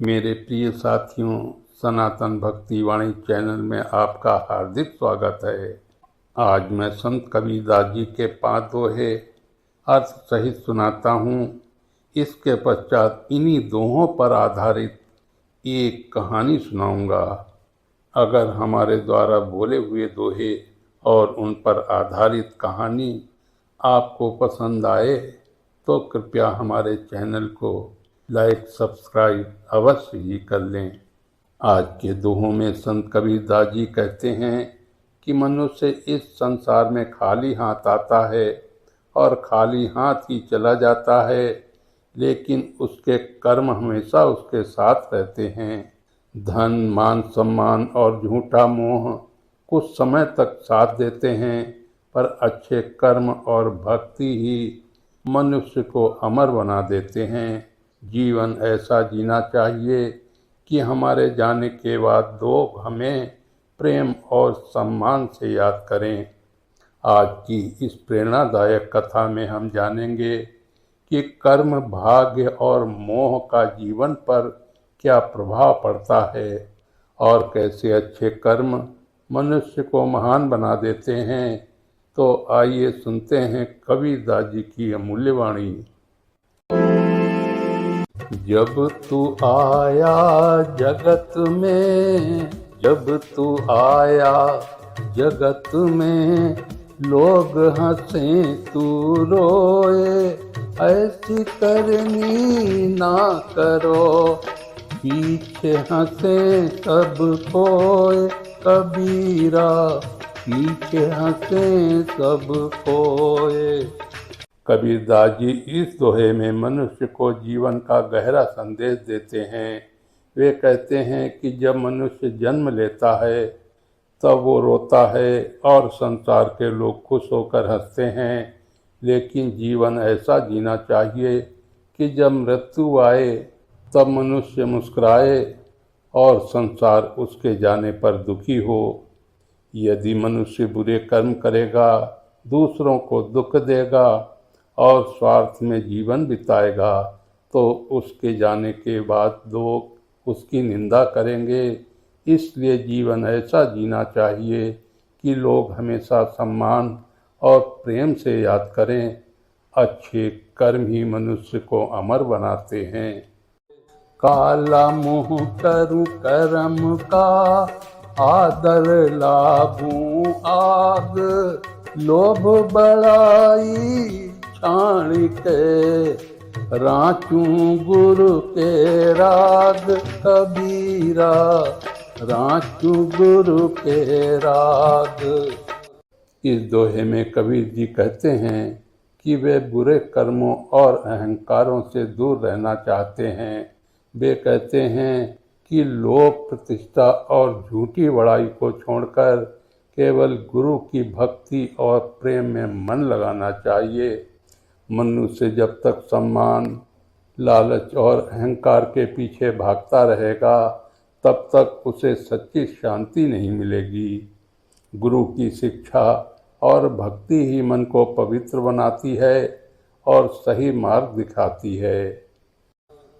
मेरे प्रिय साथियों, सनातन भक्ति वाणी चैनल में आपका हार्दिक स्वागत है। आज मैं संत कबीरदास जी के 5 दोहे अर्थ सहित सुनाता हूँ। इसके पश्चात इन्हीं दोहों पर आधारित एक कहानी सुनाऊंगा। अगर हमारे द्वारा बोले हुए दोहे और उन पर आधारित कहानी आपको पसंद आए तो कृपया हमारे चैनल को लाइक सब्सक्राइब अवश्य ही कर लें। आज के दोहों में संत कबीरदास जी कहते हैं कि मनुष्य इस संसार में खाली हाथ आता है और खाली हाथ ही चला जाता है, लेकिन उसके कर्म हमेशा उसके साथ रहते हैं। धन, मान, सम्मान और झूठा मोह कुछ समय तक साथ देते हैं, पर अच्छे कर्म और भक्ति ही मनुष्य को अमर बना देते हैं। जीवन ऐसा जीना चाहिए कि हमारे जाने के बाद लोग हमें प्रेम और सम्मान से याद करें। आज की इस प्रेरणादायक कथा में हम जानेंगे कि कर्म, भाग्य और मोह का जीवन पर क्या प्रभाव पड़ता है और कैसे अच्छे कर्म मनुष्य को महान बना देते हैं। तो आइए सुनते हैं कबीरदास जी की अमूल्य वाणी। जब तू आया जगत में, जब तू आया जगत में, लोग हंसे तू रोए, ऐसी करनी ना करो, पीछे हंसे सब कोय, कबीरा पीछे हंसे सब कोय। कबीरदास जी इस दोहे में मनुष्य को जीवन का गहरा संदेश देते हैं। वे कहते हैं कि जब मनुष्य जन्म लेता है तब वो रोता है और संसार के लोग खुश होकर हंसते हैं, लेकिन जीवन ऐसा जीना चाहिए कि जब मृत्यु आए तब मनुष्य मुस्कुराए और संसार उसके जाने पर दुखी हो। यदि मनुष्य बुरे कर्म करेगा, दूसरों को दुख देगा और स्वार्थ में जीवन बिताएगा तो उसके जाने के बाद लोग उसकी निंदा करेंगे। इसलिए जीवन ऐसा जीना चाहिए कि लोग हमेशा सम्मान और प्रेम से याद करें। अच्छे कर्म ही मनुष्य को अमर बनाते हैं। काला मुँह करूं करम का, आदर लाभूं आग, लोभ बड़ाई छाण के, राचूं गुरु के राग, कबीरा राचूं गुरु के राग। इस दोहे में कबीर जी कहते हैं कि वे बुरे कर्मों और अहंकारों से दूर रहना चाहते हैं। वे कहते हैं कि लोभ, प्रतिष्ठा और झूठी बड़ाई को छोड़कर केवल गुरु की भक्ति और प्रेम में मन लगाना चाहिए। मनुष्य जब तक सम्मान, लालच और अहंकार के पीछे भागता रहेगा तब तक उसे सच्ची शांति नहीं मिलेगी। गुरु की शिक्षा और भक्ति ही मन को पवित्र बनाती है और सही मार्ग दिखाती है।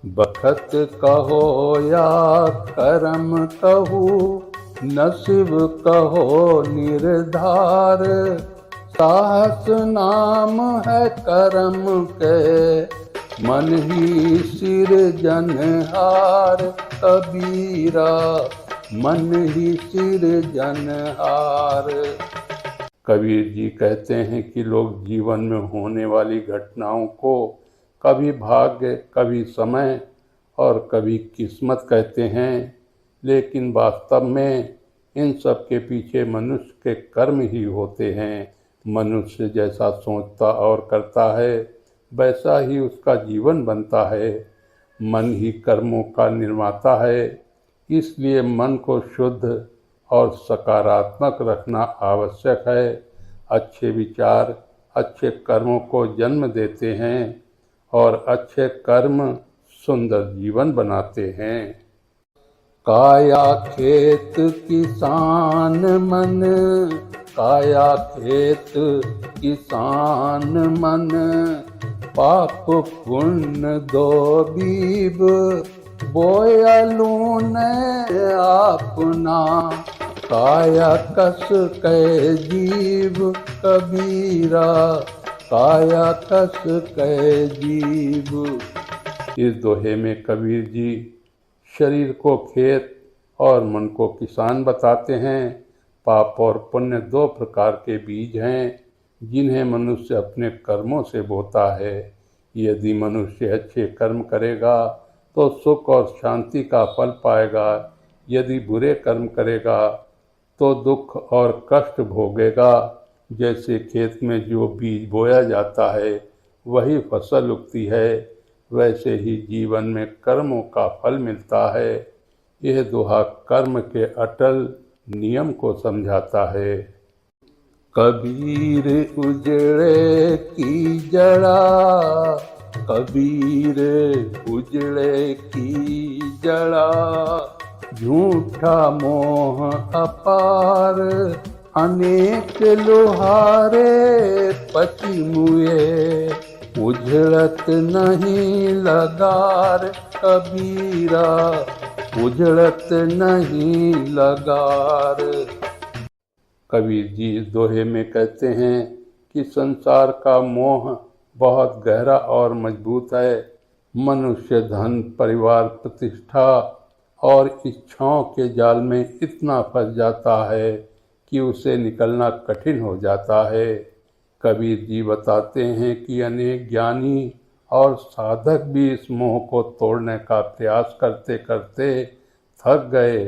बखत कहो या करम कहू, नसीब कहो निर्धार, साहस नाम है करम के, मन ही सिरजनहार, कबीरा मन ही सिरजनहार। कबीर जी कहते हैं कि लोग जीवन में होने वाली घटनाओं को कभी भाग्य, कभी समय और कभी किस्मत कहते हैं, लेकिन वास्तव में इन सब के पीछे मनुष्य के कर्म ही होते हैं। मनुष्य जैसा सोचता और करता है वैसा ही उसका जीवन बनता है। मन ही कर्मों का निर्माता है, इसलिए मन को शुद्ध और सकारात्मक रखना आवश्यक है। अच्छे विचार अच्छे कर्मों को जन्म देते हैं और अच्छे कर्म सुंदर जीवन बनाते हैं। काया खेत किसान मन, काया खेत किसान मन, पाप पुण्य दो बीब, बोया लूने अपना, काया कस कै जीव कबीरा, काया कस कै जीव। इस दोहे में कबीर जी शरीर को खेत और मन को किसान बताते हैं। पाप और पुण्य दो प्रकार के बीज हैं जिन्हें मनुष्य अपने कर्मों से बोता है। यदि मनुष्य अच्छे कर्म करेगा तो सुख और शांति का फल पाएगा। यदि बुरे कर्म करेगा तो दुख और कष्ट भोगेगा। जैसे खेत में जो बीज बोया जाता है वही फसल उगती है, वैसे ही जीवन में कर्मों का फल मिलता है। यह दोहा कर्म के अटल नियम को समझाता है। कबीर उजड़े की जड़ा, कबीर उजड़े की जड़ा, झूठा मोह अपार, अनेक लोहारे पति मुए, उजड़त नहीं लगार कबीरा, उजड़त नहीं लगार। कबीर जी इस दोहे में कहते हैं कि संसार का मोह बहुत गहरा और मजबूत है। मनुष्य धन, परिवार, प्रतिष्ठा और इच्छाओं के जाल में इतना फंस जाता है कि उसे निकलना कठिन हो जाता है। कबीर जी बताते हैं कि अनेक ज्ञानी और साधक भी इस मोह को तोड़ने का प्रयास करते करते थक गए,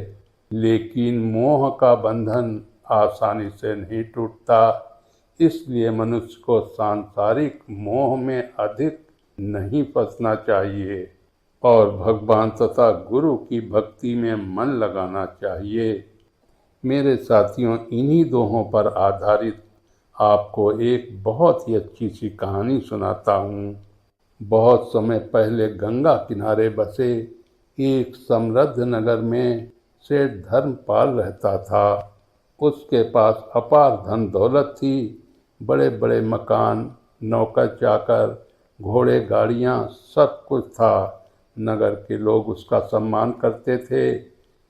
लेकिन मोह का बंधन आसानी से नहीं टूटता। इसलिए मनुष्य को सांसारिक मोह में अधिक नहीं फंसना चाहिए और भगवान तथा गुरु की भक्ति में मन लगाना चाहिए। मेरे साथियों, इन्हीं दोहों पर आधारित आपको एक बहुत ही अच्छी सी कहानी सुनाता हूँ। बहुत समय पहले गंगा किनारे बसे एक समृद्ध नगर में सेठ धर्मपाल रहता था। उसके पास अपार धन दौलत थी। बड़े बड़े मकान, नौकर चाकर, घोड़े गाड़ियाँ, सब कुछ था। नगर के लोग उसका सम्मान करते थे,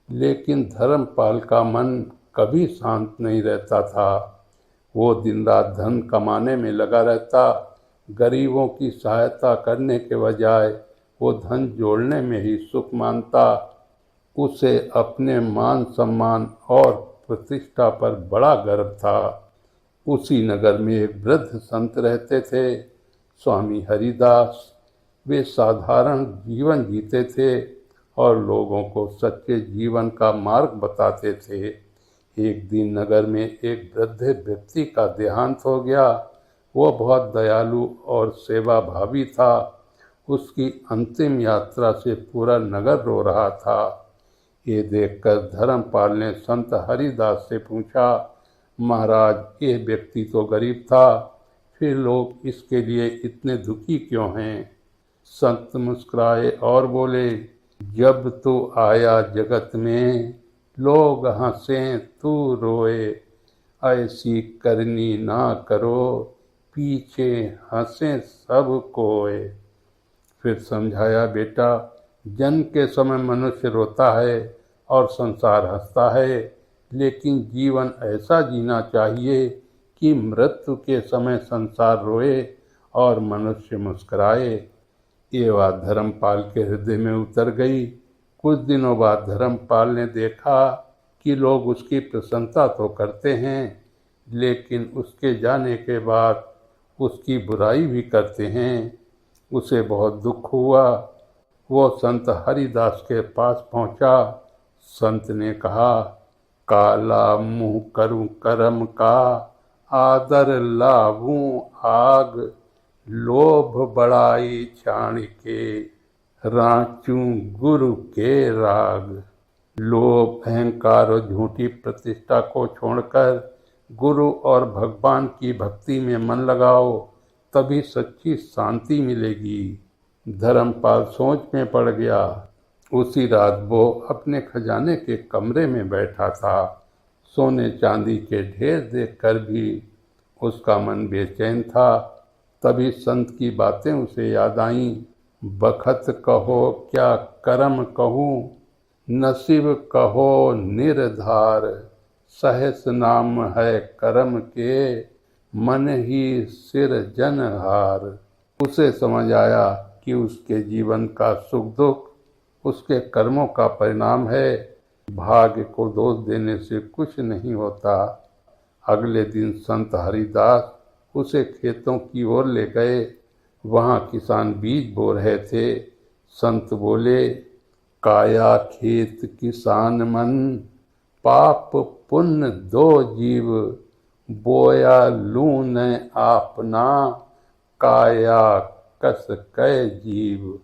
लेकिन धर्मपाल का मन कभी शांत नहीं रहता था। वो दिन रात धन कमाने में लगा रहता। गरीबों की सहायता करने के बजाय वो धन जोड़ने में ही सुख मानता। उसे अपने मान सम्मान और प्रतिष्ठा पर बड़ा गर्व था। उसी नगर में एक वृद्ध संत रहते थे, स्वामी हरिदास। वे साधारण जीवन जीते थे और लोगों को सच्चे जीवन का मार्ग बताते थे। एक दिन नगर में एक वृद्ध व्यक्ति का देहांत हो गया। वो बहुत दयालु और सेवा भावी था। उसकी अंतिम यात्रा से पूरा नगर रो रहा था। ये देखकर धर्मपाल ने संत हरिदास से पूछा, महाराज, ये व्यक्ति तो गरीब था, फिर लोग इसके लिए इतने दुखी क्यों हैं? संत मुस्कुराए और बोले, जब तू आया जगत में लोग हंसे तू रोए, ऐसी करनी ना करो पीछे हंसे सब कोए। फिर समझाया, बेटा, जन्म के समय मनुष्य रोता है और संसार हंसता है, लेकिन जीवन ऐसा जीना चाहिए कि मृत्यु के समय संसार रोए और मनुष्य मुस्कुराए। ये बात धर्मपाल के हृदय में उतर गई। कुछ दिनों बाद धर्मपाल ने देखा कि लोग उसकी प्रशंसा तो करते हैं, लेकिन उसके जाने के बाद उसकी बुराई भी करते हैं। उसे बहुत दुख हुआ। वो संत हरिदास के पास पहुंचा। संत ने कहा, काला मुँह करूं करम का, आदर लाभूं आग, लोभ बड़ाई छाण के, रांचूं गुरु के राग। लोभ, अहंकार और झूठी प्रतिष्ठा को छोड़कर गुरु और भगवान की भक्ति में मन लगाओ, तभी सच्ची शांति मिलेगी। धर्मपाल सोच में पड़ गया। उसी रात वो अपने खजाने के कमरे में बैठा था। सोने चांदी के ढेर देखकर भी उसका मन बेचैन था। तभी संत की बातें उसे याद आईं। बखत कहो क्या करम कहूँ, नसीब कहो निर्धार। सहस नाम है करम के, मन ही सिरजनहार। उसे समझ आया कि उसके जीवन का सुख दुख उसके कर्मों का परिणाम है। भाग्य को दोष देने से कुछ नहीं होता। अगले दिन संत हरिदास उसे खेतों की ओर ले गए। वहाँ किसान बीज बो रहे थे। संत बोले, काया खेत किसान मन, पाप पुण्य दो जीव। बोया लून आपना, काया कस कै जीव।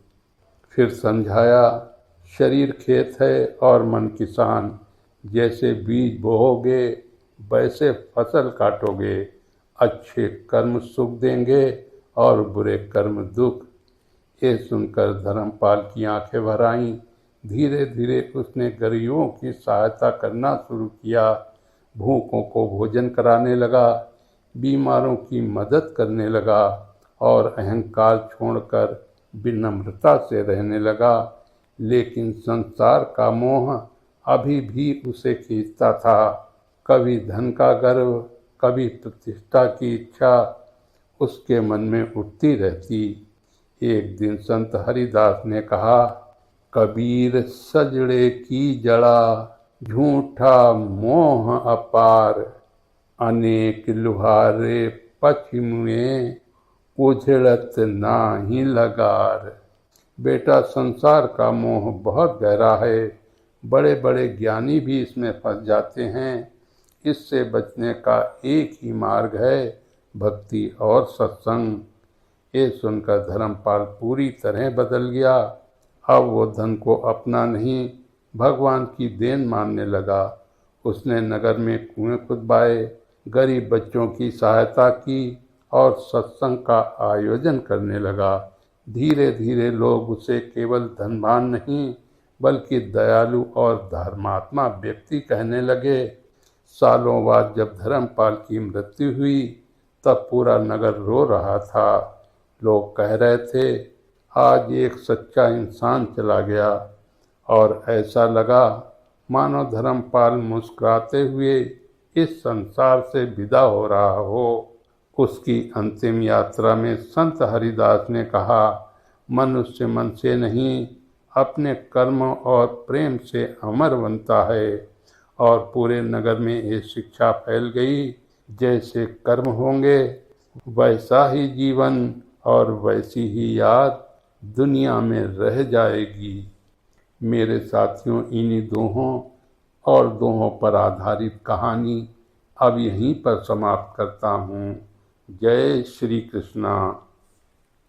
फिर समझाया, शरीर खेत है और मन किसान। जैसे बीज बोओगे वैसे फसल काटोगे। अच्छे कर्म सुख देंगे और बुरे कर्म दुख। ये सुनकर धर्मपाल की आंखें भर आईं। धीरे धीरे उसने गरीबों की सहायता करना शुरू किया। भूखों को भोजन कराने लगा, बीमारों की मदद करने लगा और अहंकार छोड़कर विनम्रता से रहने लगा। लेकिन संसार का मोह अभी भी उसे खींचता था। कभी धन का गर्व, कभी प्रतिष्ठा की इच्छा उसके मन में उठती रहती। एक दिन संत हरिदास ने कहा, कबीर सजड़े की जड़ा, झूठा मोह अपार। अनेक लुहारे पछिमुए, उझड़त नाही लगार। बेटा, संसार का मोह बहुत गहरा है। बड़े बड़े ज्ञानी भी इसमें फंस जाते हैं। इससे बचने का एक ही मार्ग है, भक्ति और सत्संग। ये सुनकर धर्मपाल पूरी तरह बदल गया। अब वो धन को अपना नहीं, भगवान की देन मानने लगा। उसने नगर में कुएं खुदवाए, गरीब बच्चों की सहायता की और सत्संग का आयोजन करने लगा। धीरे धीरे लोग उसे केवल धनवान नहीं बल्कि दयालु और धर्मात्मा व्यक्ति कहने लगे। सालों बाद जब धर्मपाल की मृत्यु हुई तब पूरा नगर रो रहा था। लोग कह रहे थे, आज एक सच्चा इंसान चला गया। और ऐसा लगा मानो धर्मपाल मुस्कुराते हुए इस संसार से विदा हो रहा हो। उसकी अंतिम यात्रा में संत हरिदास ने कहा, मनुष्य मन से नहीं, अपने कर्म और प्रेम से अमर बनता है। और पूरे नगर में ये शिक्षा फैल गई, जैसे कर्म होंगे वैसा ही जीवन और वैसी ही याद दुनिया में रह जाएगी। मेरे साथियों, इन्हीं दोहों और दोहों पर आधारित कहानी अब यहीं पर समाप्त करता हूँ। जय श्री कृष्णा।